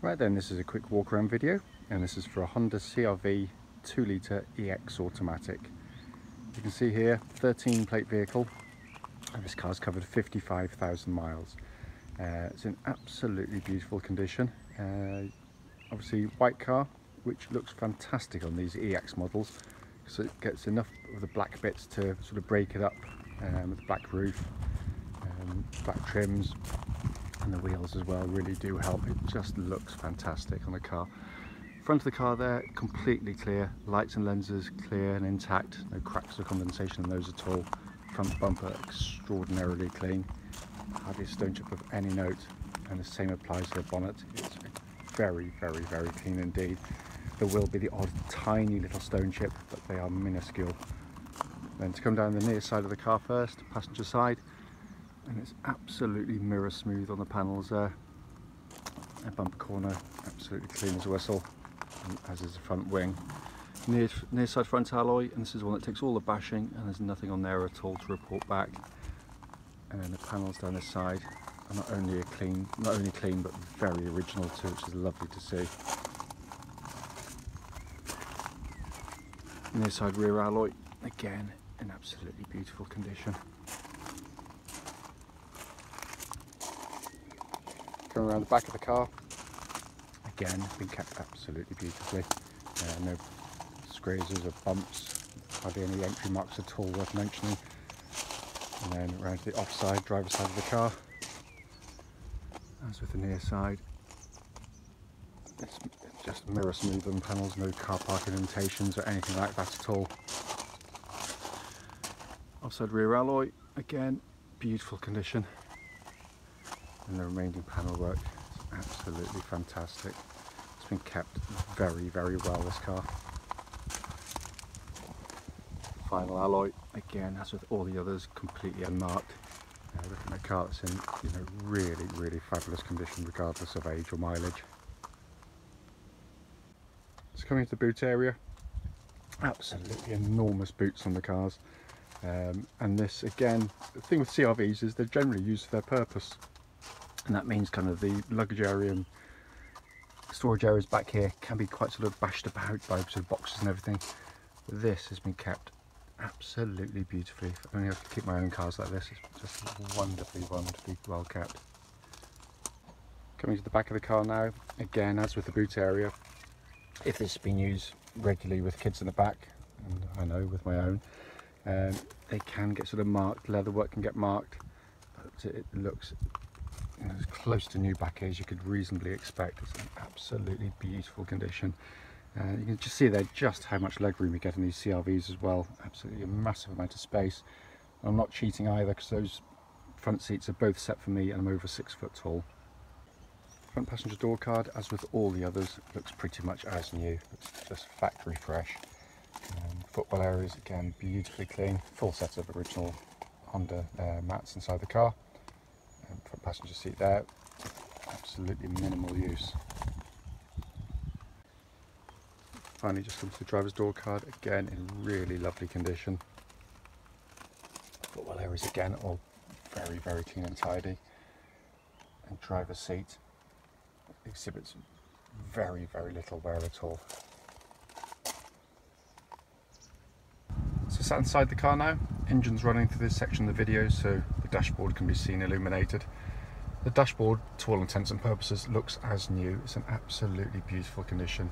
Right then, this is a quick walk around video, and this is for a Honda CR-V 2 litre EX automatic. You can see here, 13 plate vehicle, and this car's covered 55,000 miles. It's in absolutely beautiful condition. Obviously white car, which looks fantastic on these EX models, so it gets enough of the black bits to sort of break it up, with the black roof, black trims, and the wheels as well really do help. It just looks fantastic on the car. Front of the car there, completely clear, lights and lenses clear and intact, no cracks or condensation in those at all. Front bumper extraordinarily clean, hardly a stone chip of any note, and the same applies to the bonnet. It's very clean indeed. There will be the odd tiny little stone chip, but they are minuscule. Then to come down the near side of the car first, passenger side, and it's absolutely mirror smooth on the panels there. A bumper corner absolutely clean as a whistle, as is the front wing. Near side front alloy, and this is one that takes all the bashing, and there's nothing on there at all to report back. And then the panels down this side are not only clean but very original too, which is lovely to see. Near side rear alloy, again in absolutely beautiful condition. Going around the back of the car, again been kept absolutely beautifully. No grazes or bumps, hardly any entry marks at all worth mentioning. And then around to the offside, driver's side of the car. As with the near side, it's just mirror smooth on panels, no car park indentations or anything like that at all. Offside rear alloy, again, beautiful condition. And the remaining panel work is absolutely fantastic. It's been kept very well, this car. Final alloy, again, as with all the others, completely unmarked. Looking at a car that's in really fabulous condition regardless of age or mileage. So coming to the boot area, absolutely enormous boots on the cars. And this, again, the thing with CR-Vs is they're generally used for their purpose. And that means kind of the luggage area and storage areas back here can be quite sort of bashed about by sort of boxes and everything. But this has been kept absolutely beautifully. If only I could keep my own cars like this. It's just wonderfully well kept. Coming to the back of the car now, again, as with the boot area, if this has been used regularly with kids in the back, and I know with my own, they can get sort of marked, leatherwork can get marked, but it looks as close to new back as you could reasonably expect. It's an absolutely beautiful condition. You can just see there just how much legroom you get in these CR-Vs as well. Absolutely a massive amount of space. I'm not cheating either, because those front seats are both set for me and I'm over 6 foot tall. Front passenger door card, as with all the others, looks pretty much as new. It's just factory fresh. Footwell areas, again, beautifully clean. Full set of original Honda mats inside the car. Front passenger seat there, absolutely minimal use. Finally, just comes to the driver's door card, again in really lovely condition. Footwell areas again, all very clean and tidy. And driver's seat exhibits very little wear at all. So sat inside the car now, engine's running through this section of the video, so the dashboard can be seen illuminated. The dashboard, to all intents and purposes, looks as new. It's in absolutely beautiful condition.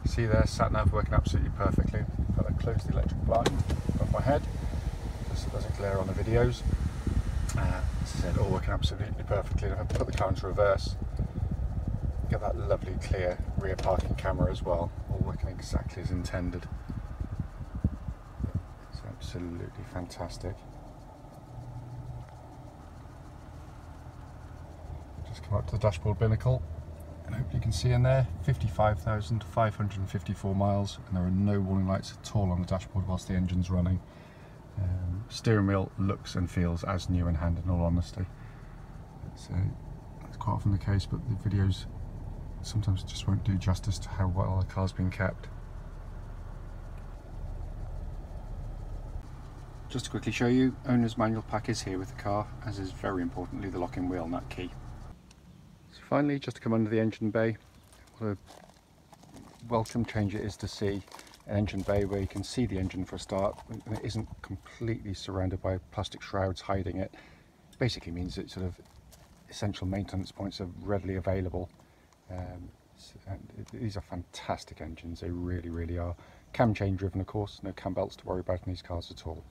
See there, sat nav working absolutely perfectly. If I close the electric blind above my head, just so it doesn't glare on the videos. As I said, all working absolutely perfectly. And if I put the car into reverse, get that lovely clear rear parking camera as well, all working exactly as intended. It's absolutely fantastic. Just come up to the dashboard binnacle, and hopefully you can see in there 55,554 miles, and there are no warning lights at all on the dashboard whilst the engine's running. Steering wheel looks and feels as new in hand, in all honesty. That's quite often the case, but the videos sometimes just won't do justice to how well the car's been kept. Just to quickly show you, owner's manual pack is here with the car, as is very importantly the locking wheel nut key. So finally, just to come under the engine bay, What a welcome change it is to see an engine bay where you can see the engine for a start, and it isn't completely surrounded by plastic shrouds hiding it. Basically means that sort of essential maintenance points are readily available. And these are fantastic engines, they really are. Cam chain driven, of course, no cam belts to worry about in these cars at all.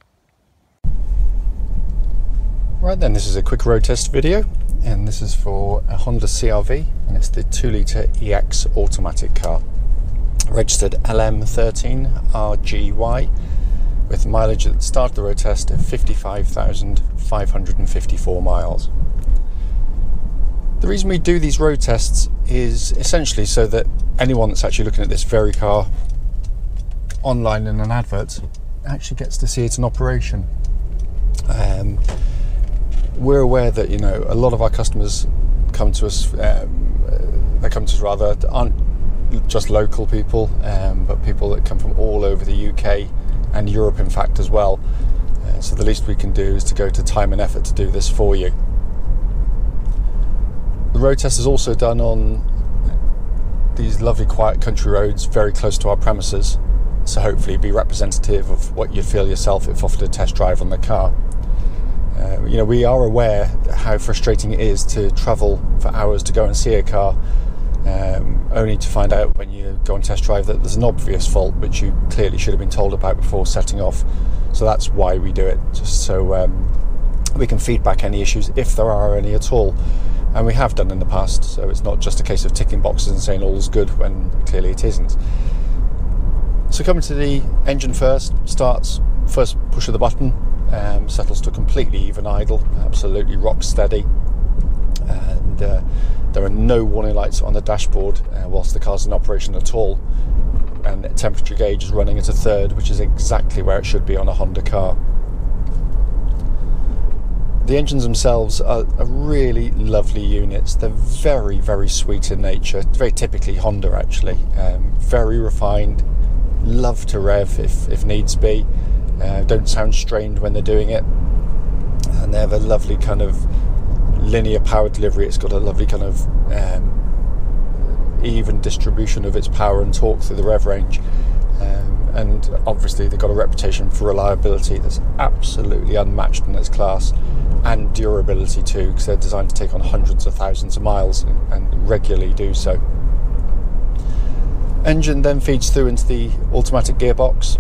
Right then, this is a quick road test video, and this is for a Honda CR-V, and it's the 2-litre EX automatic car. Registered LM13RGY, with mileage at the start of the road test of 55,554 miles. The reason we do these road tests is essentially so that anyone that's actually looking at this very car online in an advert actually gets to see it in operation. We're aware that, you know, a lot of our customers come to us, aren't just local people, but people that come from all over the UK and Europe, in fact, as well. So the least we can do is to go to time and effort to do this for you. The road test is also done on these lovely quiet country roads very close to our premises, so hopefully be representative of what you'd feel yourself if offered a test drive on the car. You know, we are aware how frustrating it is to travel for hours to go and see a car, only to find out when you go and test drive that there's an obvious fault which you clearly should have been told about before setting off. So that's why we do it, just so we can feed back any issues if there are any at all, and we have done in the past, so it's not just a case of ticking boxes and saying all's good when clearly it isn't. So coming to the engine first, starts, first push of the button, settles to completely even idle, absolutely rock steady, and there are no warning lights on the dashboard whilst the car's in operation at all, and the temperature gauge is running at a third, which is exactly where it should be on a Honda car. The engines themselves are really lovely units. They're very sweet in nature, very typically Honda actually, very refined, love to rev if needs be, don't sound strained when they're doing it, and they have a lovely kind of linear power delivery. It's got a lovely kind of even distribution of its power and torque through the rev range, and obviously they've got a reputation for reliability that's absolutely unmatched in its class, and durability too, because they're designed to take on hundreds of thousands of miles and regularly do so. Engine then feeds through into the automatic gearbox.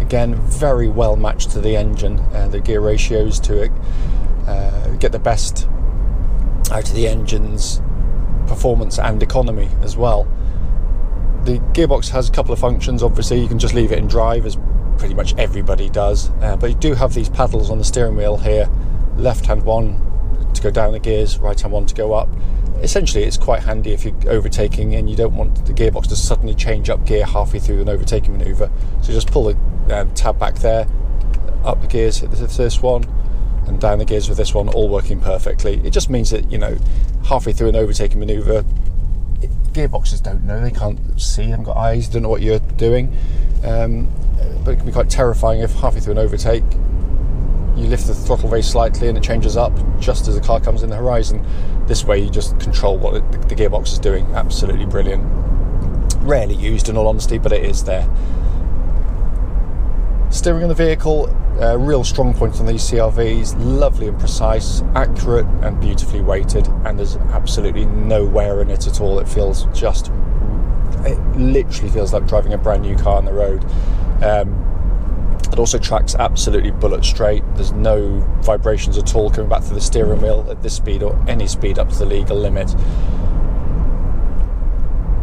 Again, very well matched to the engine, the gear ratios to get the best out of the engine's performance and economy as well. The gearbox has a couple of functions. Obviously you can just leave it in drive, as pretty much everybody does, but you do have these paddles on the steering wheel here, left hand one to go down the gears, right hand one to go up. Essentially it's quite handy if you're overtaking and you don't want the gearbox to suddenly change up gear halfway through an overtaking manoeuvre. So just pull the tab back there, up the gears with this one, and down the gears with this one, all working perfectly. It just means that, you know, halfway through an overtaking manoeuvre, gearboxes don't know, they can't see, they haven't got eyes, don't know what you're doing, but it can be quite terrifying if halfway through an overtake you lift the throttle very slightly and it changes up just as the car comes in the horizon. This way you just control what the gearbox is doing. Absolutely brilliant. Rarely used in all honesty, but it is there. Steering of the vehicle, real strong point on these CR-Vs, lovely and precise, accurate and beautifully weighted, and there's absolutely no wear in it at all. It literally feels like driving a brand new car on the road. It also tracks absolutely bullet straight. There's no vibrations at all coming back to the steering wheel at this speed or any speed up to the legal limit.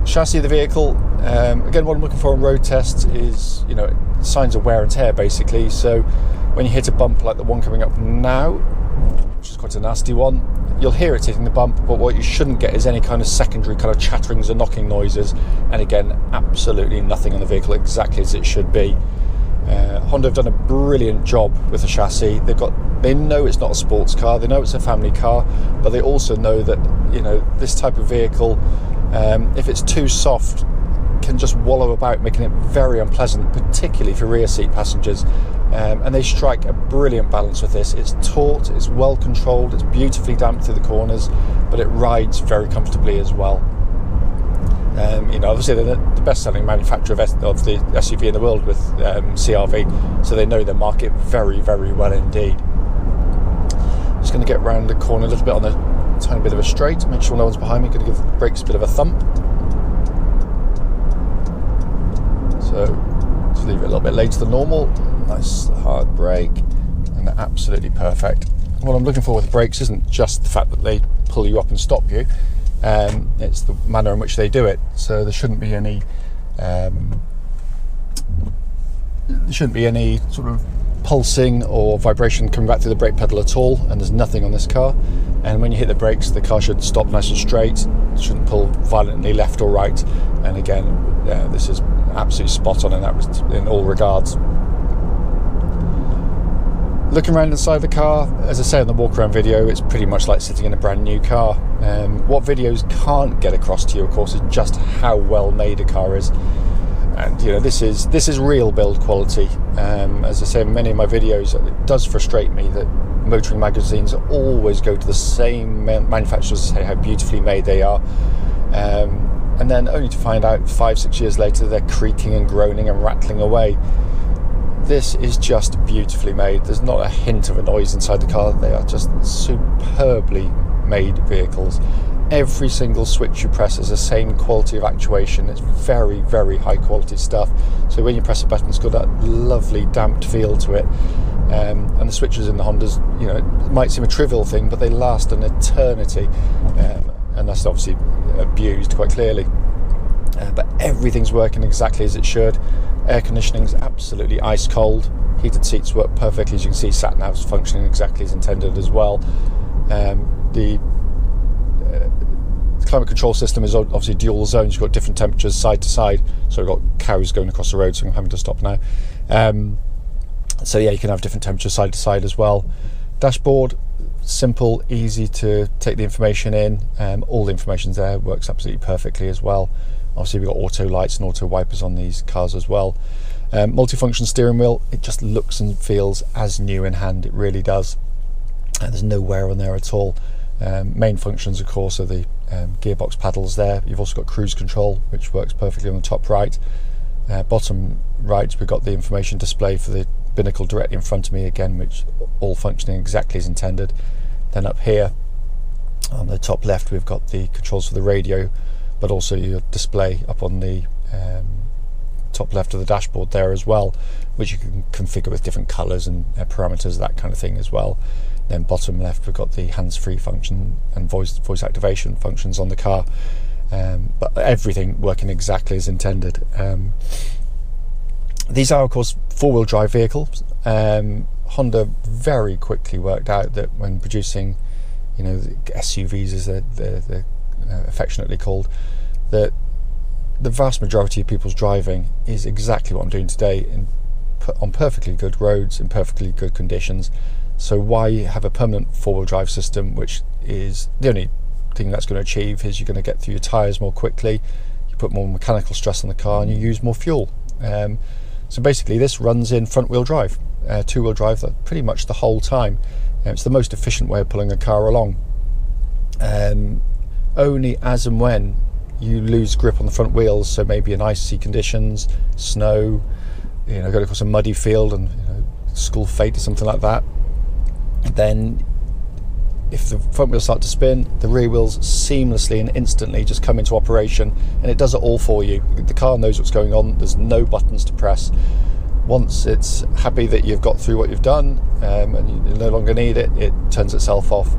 Chassis of the vehicle, again, what I'm looking for on road tests is, you know, signs of wear and tear basically. So when you hit a bump like the one coming up now, which is quite a nasty one, you'll hear it hitting the bump, but what you shouldn't get is any kind of secondary kind of chatterings or knocking noises. And again, absolutely nothing on the vehicle, exactly as it should be. Honda have done a brilliant job with the chassis. They know it's not a sports car, they know it's a family car, but they also know that, you know, this type of vehicle, if it's too soft, can just wallow about, making it very unpleasant, particularly for rear seat passengers. And they strike a brilliant balance with this. It's taut, it's well controlled, it's beautifully damped through the corners, but it rides very comfortably as well. You know, obviously they're the best-selling manufacturer of the SUV in the world with CR-V, so they know their market very, very well indeed. Just going to get around the corner a little bit on a tiny bit of a straight, make sure no one's behind me. Going to give the brakes a bit of a thump. So just leave it a little bit later than normal. Nice hard brake, and they're absolutely perfect. And what I'm looking for with brakes isn't just the fact that they pull you up and stop you. It's the manner in which they do it. So there shouldn't be any sort of pulsing or vibration coming back through the brake pedal at all, and there's nothing on this car. And when you hit the brakes, the car should stop nice and straight, shouldn't pull violently left or right. And again, this is absolutely spot on in all regards. Looking around inside the car, as I say in the walk around video, it's pretty much like sitting in a brand new car. What videos can't get across to you, of course, is just how well made a car is. And you know, this is real build quality. As I say in many of my videos, it does frustrate me that motoring magazines always go to the same manufacturers to say how beautifully made they are, and then only to find out 5-6 years later they're creaking and groaning and rattling away. This is just beautifully made. There's not a hint of a noise inside the car. They are just superbly made vehicles. Every single switch you press is the same quality of actuation. It's very, very high quality stuff. So when you press a button, it's got that lovely damped feel to it. And the switches in the Hondas, you know, it might seem a trivial thing, but they last an eternity. And that's obviously abused quite clearly. But everything's working exactly as it should. Air conditioning's absolutely ice cold. Heated seats work perfectly. As you can see, sat-nav's functioning exactly as intended as well. The climate control system is obviously dual zones. You've got different temperatures side to side. So we've got cows going across the road, so I'm having to stop now. So yeah, you can have different temperatures side to side as well. Dashboard, simple, easy to take the information in. All the information's there, works absolutely perfectly as well. Obviously we've got auto lights and auto wipers on these cars as well. Multifunction steering wheel, it just looks and feels as new in hand. It really does. There's no wear on there at all. Main functions, of course, are the gearbox paddles there. You've also got cruise control, which works perfectly on the top right. Bottom right, we've got the information display for the binnacle directly in front of me again, which all functioning exactly as intended. Then up here on the top left, we've got the controls for the radio, but also your display up on the top left of the dashboard there as well, which you can configure with different colours and parameters, that kind of thing as well. Then bottom left, we've got the hands-free function and voice activation functions on the car, but everything working exactly as intended. These are, of course, four-wheel drive vehicles. Honda very quickly worked out that when producing, you know, the SUVs as they're affectionately called, that the vast majority of people's driving is exactly what I'm doing today, on perfectly good roads in perfectly good conditions. So why have a permanent four-wheel drive system, which is the only thing that's going to achieve is you're going to get through your tyres more quickly, you put more mechanical stress on the car, and you use more fuel. So basically this runs in front-wheel drive, two-wheel drive pretty much the whole time. It's the most efficient way of pulling a car along. Only as and when you lose grip on the front wheels, so maybe in icy conditions, snow, you know, go across a muddy field and, you know, school fate or something like that, then if the front wheels start to spin, the rear wheels seamlessly and instantly just come into operation, and it does it all for you. The car knows what's going on. There's no buttons to press. Once it's happy that you've got through what you've done and you no longer need it, it turns itself off.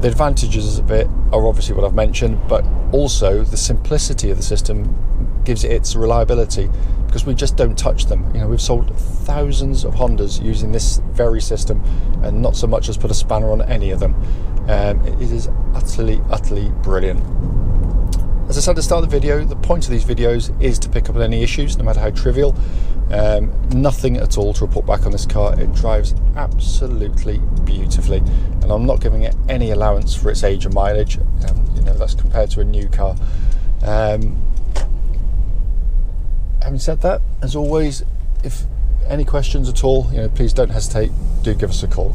The advantages of it are obviously what I've mentioned, but also the simplicity of the system gives it its reliability, because we just don't touch them. You know, we've sold thousands of Hondas using this very system, and not so much as put a spanner on any of them. It is utterly brilliant. As I said at the start of the video, the point of these videos is to pick up on any issues, no matter how trivial. Nothing at all to report back on this car. It drives absolutely beautifully, and I'm not giving it any allowance for its age and mileage. You know, that's compared to a new car. Having said that, as always, if any questions at all, you know, please don't hesitate. Do give us a call.